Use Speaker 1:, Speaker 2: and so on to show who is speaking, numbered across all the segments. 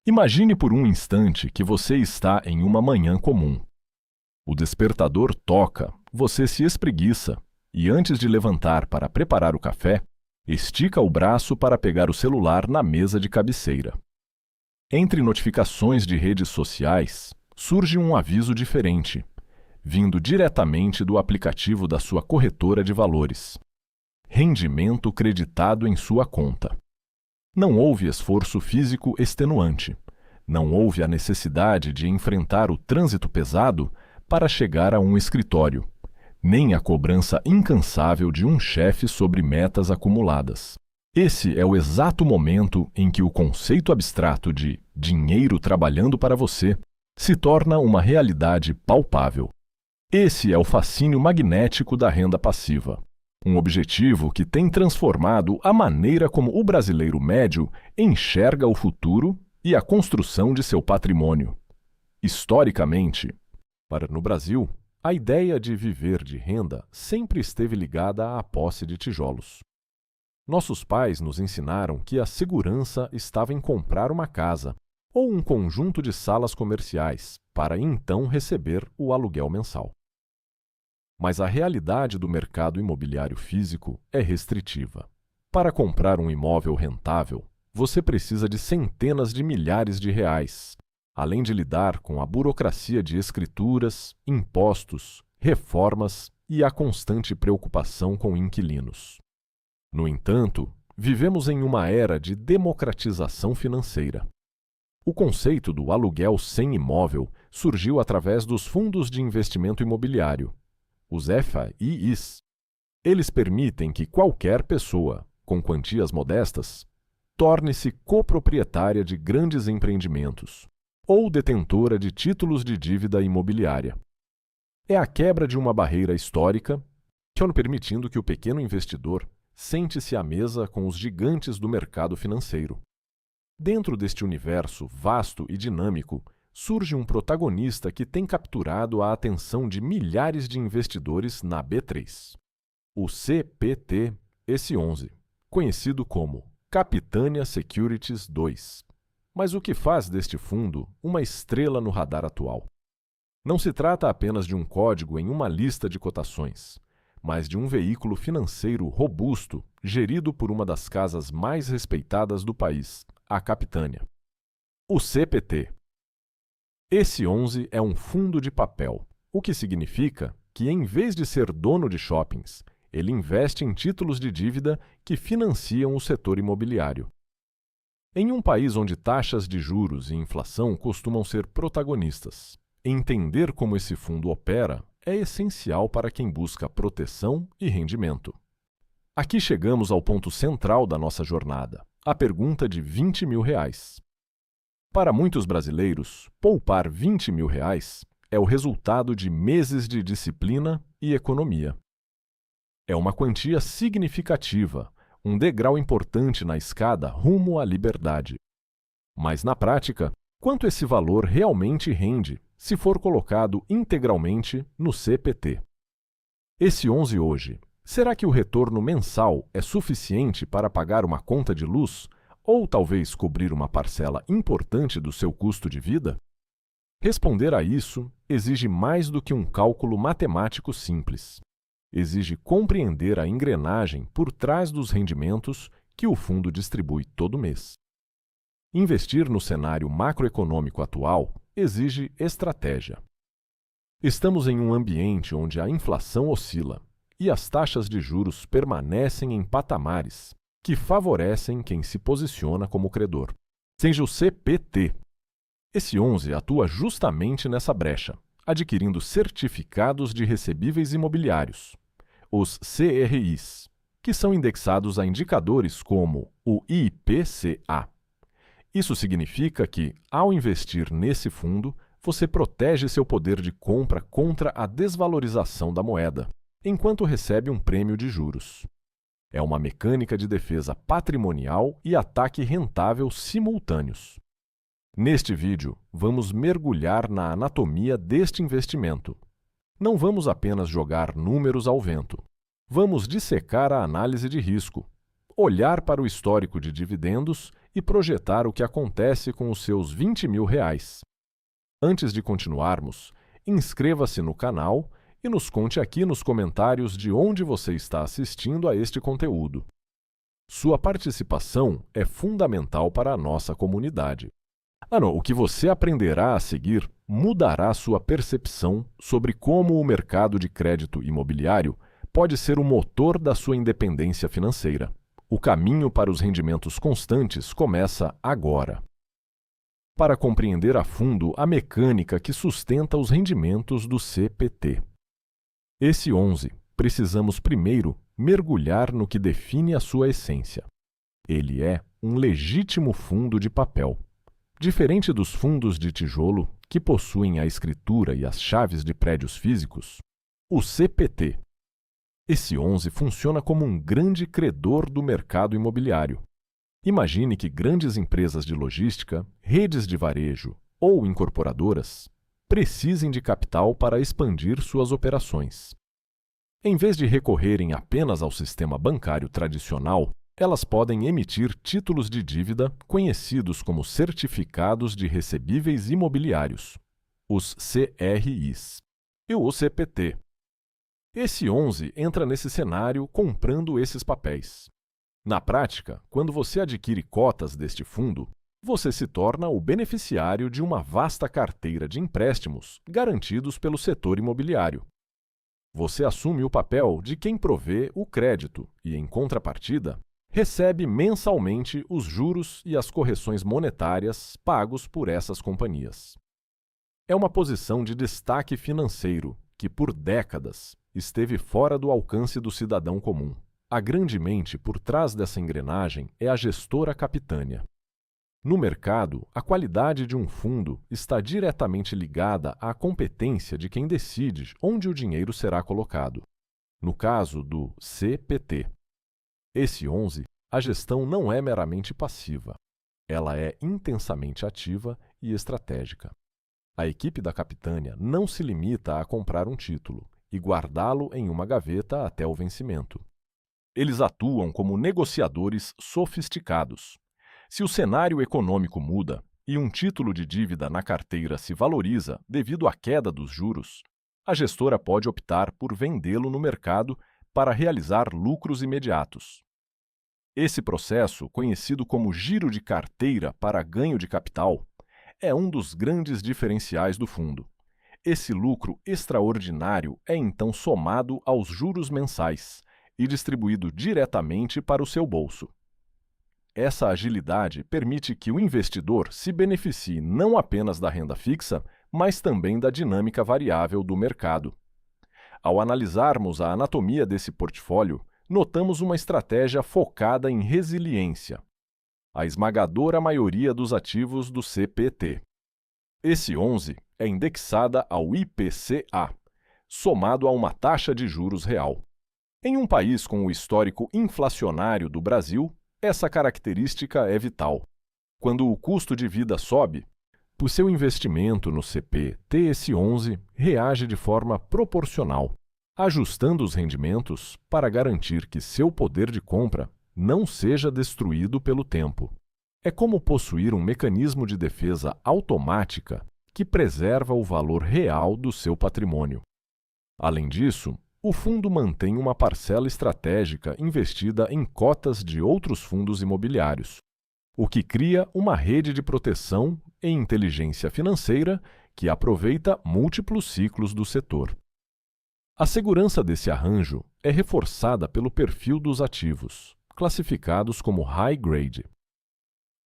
Speaker 1: Imagine por um instante que você está em uma manhã comum. O despertador toca, você se espreguiça e, antes de levantar para preparar o café, estica o braço para pegar o celular na mesa de cabeceira. Entre notificações de redes sociais, surge um aviso diferente, vindo diretamente do aplicativo da sua corretora de valores. Rendimento creditado em sua conta. Não houve esforço físico extenuante. Não houve a necessidade de enfrentar o trânsito pesado para chegar a um escritório, nem a cobrança incansável de um chefe sobre metas acumuladas. Esse é o exato momento em que o conceito abstrato de dinheiro trabalhando para você se torna uma realidade palpável. Esse é o fascínio magnético da renda passiva. Um objetivo que tem transformado a maneira como o brasileiro médio enxerga o futuro e a construção de seu patrimônio. Historicamente, no Brasil, a ideia de viver de renda sempre esteve ligada à posse de tijolos. Nossos pais nos ensinaram que a segurança estava em comprar uma casa ou um conjunto de salas comerciais para então receber o aluguel mensal. Mas a realidade do mercado imobiliário físico é restritiva. Para comprar um imóvel rentável, você precisa de centenas de milhares de reais, além de lidar com a burocracia de escrituras, impostos, reformas e a constante preocupação com inquilinos. No entanto, vivemos em uma era de democratização financeira. O conceito do aluguel sem imóvel surgiu através dos fundos de investimento imobiliário, os FIIs. Eles permitem que qualquer pessoa, com quantias modestas, torne-se coproprietária de grandes empreendimentos ou detentora de títulos de dívida imobiliária. É a quebra de uma barreira histórica, permitindo que o pequeno investidor sente-se à mesa com os gigantes do mercado financeiro. Dentro deste universo vasto e dinâmico, surge um protagonista que tem capturado a atenção de milhares de investidores na B3. O CPT-S11, conhecido como Capitânia Securities 2. Mas o que faz deste fundo uma estrela no radar atual? Não se trata apenas de um código em uma lista de cotações, mas de um veículo financeiro robusto gerido por uma das casas mais respeitadas do país, a Capitânia. O CPT. Esse 11 é um fundo de papel, o que significa que, em vez de ser dono de shoppings, ele investe em títulos de dívida que financiam o setor imobiliário. Em um país onde taxas de juros e inflação costumam ser protagonistas, entender como esse fundo opera é essencial para quem busca proteção e rendimento. Aqui chegamos ao ponto central da nossa jornada, a pergunta de R$20 mil. Para muitos brasileiros, poupar R$20 mil é o resultado de meses de disciplina e economia. É uma quantia significativa, um degrau importante na escada rumo à liberdade. Mas, na prática, quanto esse valor realmente rende se for colocado integralmente no CPT? Esse 11 hoje, será que o retorno mensal é suficiente para pagar uma conta de luz ou talvez cobrir uma parcela importante do seu custo de vida? Responder a isso exige mais do que um cálculo matemático simples. Exige compreender a engrenagem por trás dos rendimentos que o fundo distribui todo mês. Investir no cenário macroeconômico atual exige estratégia. Estamos em um ambiente onde a inflação oscila e as taxas de juros permanecem em patamares que favorecem quem se posiciona como credor. Seja o CPT. Esse 11 atua justamente nessa brecha, adquirindo certificados de recebíveis imobiliários, os CRIs, que são indexados a indicadores como o IPCA. Isso significa que, ao investir nesse fundo, você protege seu poder de compra contra a desvalorização da moeda, enquanto recebe um prêmio de juros. É uma mecânica de defesa patrimonial e ataque rentável simultâneos. Neste vídeo, vamos mergulhar na anatomia deste investimento. Não vamos apenas jogar números ao vento. Vamos dissecar a análise de risco, olhar para o histórico de dividendos e projetar o que acontece com os seus R$ 20.000. Antes de continuarmos, inscreva-se no canal e nos conte aqui nos comentários de onde você está assistindo a este conteúdo. Sua participação é fundamental para a nossa comunidade. O que você aprenderá a seguir mudará sua percepção sobre como o mercado de crédito imobiliário pode ser o motor da sua independência financeira. O caminho para os rendimentos constantes começa agora. Para compreender a fundo a mecânica que sustenta os rendimentos do CPT. Esse 11, precisamos primeiro mergulhar no que define a sua essência. Ele é um legítimo fundo de papel. Diferente dos fundos de tijolo, que possuem a escritura e as chaves de prédios físicos, o CPT. Esse 11 funciona como um grande credor do mercado imobiliário. Imagine que grandes empresas de logística, redes de varejo ou incorporadoras precisem de capital para expandir suas operações. Em vez de recorrerem apenas ao sistema bancário tradicional, elas podem emitir títulos de dívida conhecidos como Certificados de Recebíveis Imobiliários, os CRIs, e o CPT. Esse 11 entra nesse cenário comprando esses papéis. Na prática, quando você adquire cotas deste fundo, você se torna o beneficiário de uma vasta carteira de empréstimos garantidos pelo setor imobiliário. Você assume o papel de quem provê o crédito e, em contrapartida, recebe mensalmente os juros e as correções monetárias pagos por essas companhias. É uma posição de destaque financeiro que, por décadas, esteve fora do alcance do cidadão comum. A grande mente por trás dessa engrenagem é a gestora Capitânia. No mercado, a qualidade de um fundo está diretamente ligada à competência de quem decide onde o dinheiro será colocado. No caso do CPT. Esse 11, a gestão não é meramente passiva. Ela é intensamente ativa e estratégica. A equipe da Capitânia não se limita a comprar um título e guardá-lo em uma gaveta até o vencimento. Eles atuam como negociadores sofisticados. Se o cenário econômico muda e um título de dívida na carteira se valoriza devido à queda dos juros, a gestora pode optar por vendê-lo no mercado para realizar lucros imediatos. Esse processo, conhecido como giro de carteira para ganho de capital, é um dos grandes diferenciais do fundo. Esse lucro extraordinário é então somado aos juros mensais e distribuído diretamente para o seu bolso. Essa agilidade permite que o investidor se beneficie não apenas da renda fixa, mas também da dinâmica variável do mercado. Ao analisarmos a anatomia desse portfólio, notamos uma estratégia focada em resiliência. A esmagadora maioria dos ativos do CPT. Esse 11 é indexada ao IPCA, somado a uma taxa de juros real. Em um país com o histórico inflacionário do Brasil, essa característica é vital. Quando o custo de vida sobe, o seu investimento no CPT-11 reage de forma proporcional, ajustando os rendimentos para garantir que seu poder de compra não seja destruído pelo tempo. É como possuir um mecanismo de defesa automática que preserva o valor real do seu patrimônio. Além disso, o fundo mantém uma parcela estratégica investida em cotas de outros fundos imobiliários, o que cria uma rede de proteção e inteligência financeira que aproveita múltiplos ciclos do setor. A segurança desse arranjo é reforçada pelo perfil dos ativos, classificados como high grade.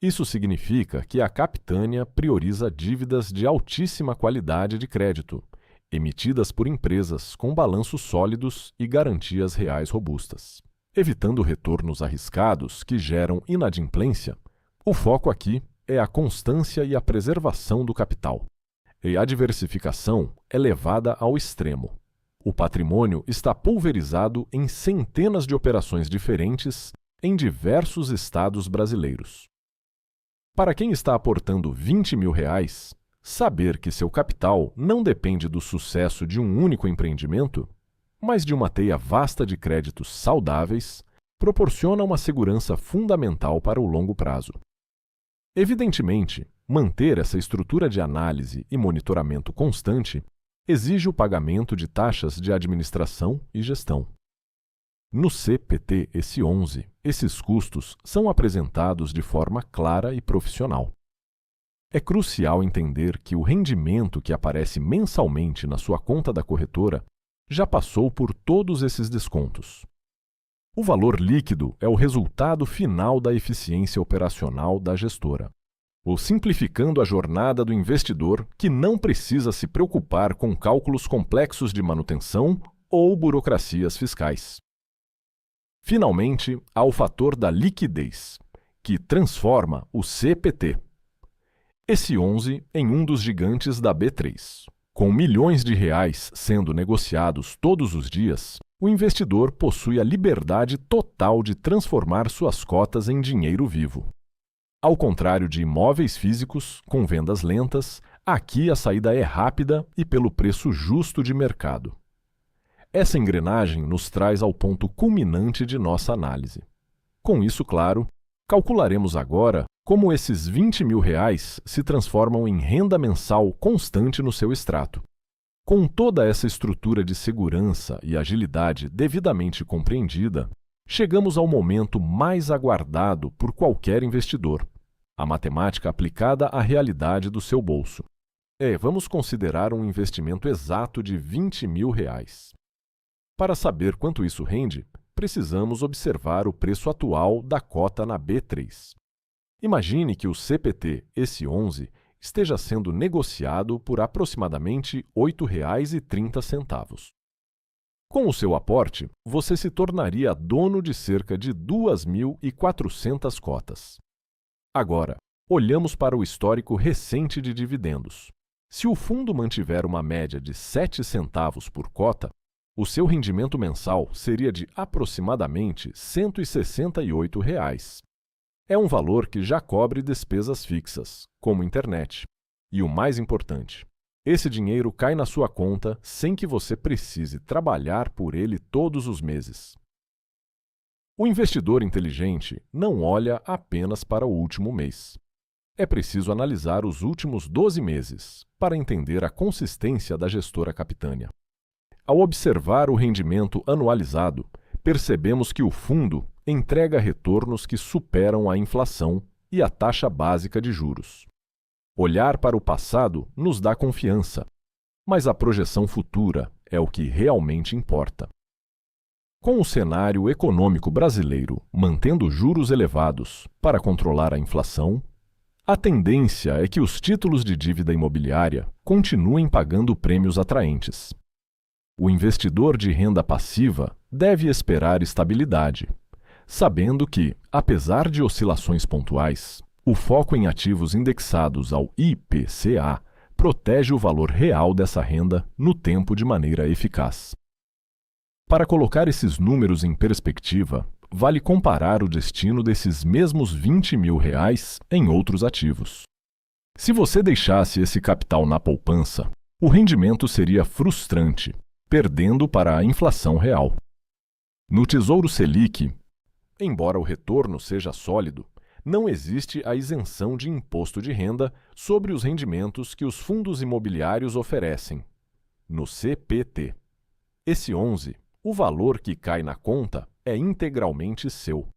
Speaker 1: Isso significa que a Capitânia prioriza dívidas de altíssima qualidade de crédito, emitidas por empresas com balanços sólidos e garantias reais robustas. Evitando retornos arriscados que geram inadimplência, o foco aqui é a constância e a preservação do capital. E a diversificação é levada ao extremo. O patrimônio está pulverizado em centenas de operações diferentes em diversos estados brasileiros. Para quem está aportando R$ 20.000, saber que seu capital não depende do sucesso de um único empreendimento, mas de uma teia vasta de créditos saudáveis, proporciona uma segurança fundamental para o longo prazo. Evidentemente, manter essa estrutura de análise e monitoramento constante exige o pagamento de taxas de administração e gestão. No CPT S11, esses custos são apresentados de forma clara e profissional. É crucial entender que o rendimento que aparece mensalmente na sua conta da corretora já passou por todos esses descontos. O valor líquido é o resultado final da eficiência operacional da gestora, ou simplificando a jornada do investidor que não precisa se preocupar com cálculos complexos de manutenção ou burocracias fiscais. Finalmente, há o fator da liquidez, que transforma o CPT S11 em um dos gigantes da B3. Com milhões de reais sendo negociados todos os dias, o investidor possui a liberdade total de transformar suas cotas em dinheiro vivo. Ao contrário de imóveis físicos, com vendas lentas, aqui a saída é rápida e pelo preço justo de mercado. Essa engrenagem nos traz ao ponto culminante de nossa análise. Com isso claro, calcularemos agora como esses R$ 20.000 se transformam em renda mensal constante no seu extrato. Com toda essa estrutura de segurança e agilidade devidamente compreendida, chegamos ao momento mais aguardado por qualquer investidor: a matemática aplicada à realidade do seu bolso. Vamos considerar um investimento exato de R$ 20.000. Para saber quanto isso rende, precisamos observar o preço atual da cota na B3. Imagine que o CPT S11 esteja sendo negociado por aproximadamente R$ 8,30. Com o seu aporte, você se tornaria dono de cerca de 2.400 cotas. Agora, olhamos para o histórico recente de dividendos. Se o fundo mantiver uma média de 7 centavos por cota, o seu rendimento mensal seria de aproximadamente R$ 168. É um valor que já cobre despesas fixas, como internet. E o mais importante, esse dinheiro cai na sua conta sem que você precise trabalhar por ele todos os meses. O investidor inteligente não olha apenas para o último mês. É preciso analisar os últimos 12 meses para entender a consistência da gestora Capitânia. Ao observar o rendimento anualizado, percebemos que o fundo entrega retornos que superam a inflação e a taxa básica de juros. Olhar para o passado nos dá confiança, mas a projeção futura é o que realmente importa. Com o cenário econômico brasileiro mantendo juros elevados para controlar a inflação, a tendência é que os títulos de dívida imobiliária continuem pagando prêmios atraentes. O investidor de renda passiva deve esperar estabilidade, sabendo que, apesar de oscilações pontuais, o foco em ativos indexados ao IPCA protege o valor real dessa renda no tempo de maneira eficaz. Para colocar esses números em perspectiva, vale comparar o destino desses mesmos R$ 20.000 em outros ativos. Se você deixasse esse capital na poupança, o rendimento seria frustrante, perdendo para a inflação real. No Tesouro Selic, embora o retorno seja sólido, não existe a isenção de imposto de renda sobre os rendimentos que os fundos imobiliários oferecem. No CPT S11, o valor que cai na conta é integralmente seu.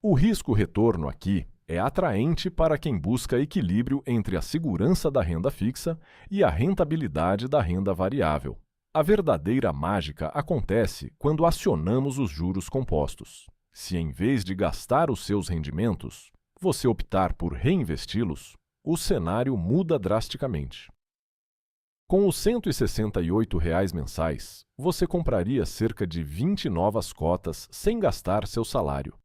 Speaker 1: O risco-retorno aqui é atraente para quem busca equilíbrio entre a segurança da renda fixa e a rentabilidade da renda variável. A verdadeira mágica acontece quando acionamos os juros compostos. Se, em vez de gastar os seus rendimentos, você optar por reinvesti-los, o cenário muda drasticamente. Com os R$ 168 mensais, você compraria cerca de 20 novas cotas sem gastar seu salário.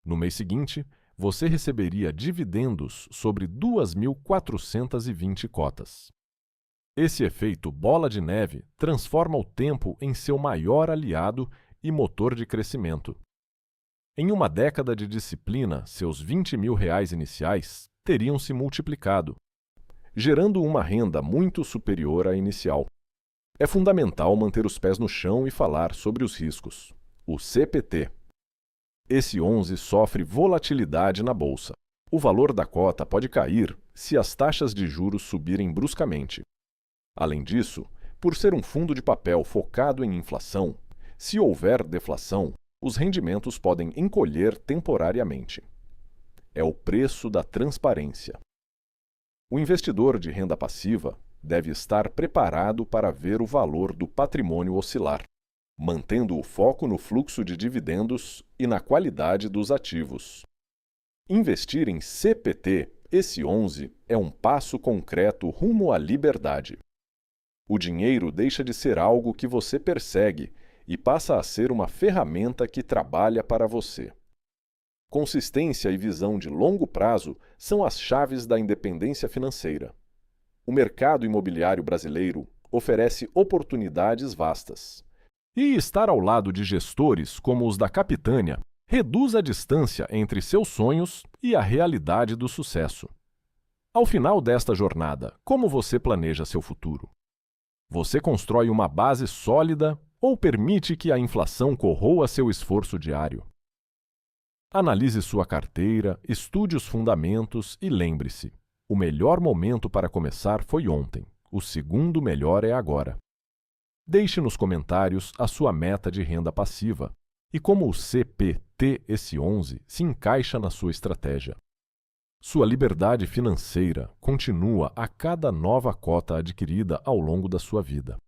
Speaker 1: No mês seguinte, você receberia dividendos sobre 2.420 cotas. Esse efeito bola de neve transforma o tempo em seu maior aliado e motor de crescimento. Em uma década de disciplina, seus R$ 20.000 iniciais teriam se multiplicado, gerando uma renda muito superior à inicial. É fundamental manter os pés no chão e falar sobre os riscos. O CPT S11 sofre volatilidade na bolsa. O valor da cota pode cair se as taxas de juros subirem bruscamente. Além disso, por ser um fundo de papel focado em inflação, se houver deflação, os rendimentos podem encolher temporariamente. É o preço da transparência. O investidor de renda passiva deve estar preparado para ver o valor do patrimônio oscilar, mantendo o foco no fluxo de dividendos e na qualidade dos ativos. Investir em CPT, esse 11, é um passo concreto rumo à liberdade. O dinheiro deixa de ser algo que você persegue e passa a ser uma ferramenta que trabalha para você. Consistência e visão de longo prazo são as chaves da independência financeira. O mercado imobiliário brasileiro oferece oportunidades vastas. E estar ao lado de gestores como os da Capitânia reduz a distância entre seus sonhos e a realidade do sucesso. Ao final desta jornada, como você planeja seu futuro? Você constrói uma base sólida ou permite que a inflação corroa seu esforço diário? Analise sua carteira, estude os fundamentos e lembre-se: o melhor momento para começar foi ontem, o segundo melhor é agora. Deixe nos comentários a sua meta de renda passiva e como o CPT-11 se encaixa na sua estratégia. Sua liberdade financeira continua a cada nova cota adquirida ao longo da sua vida.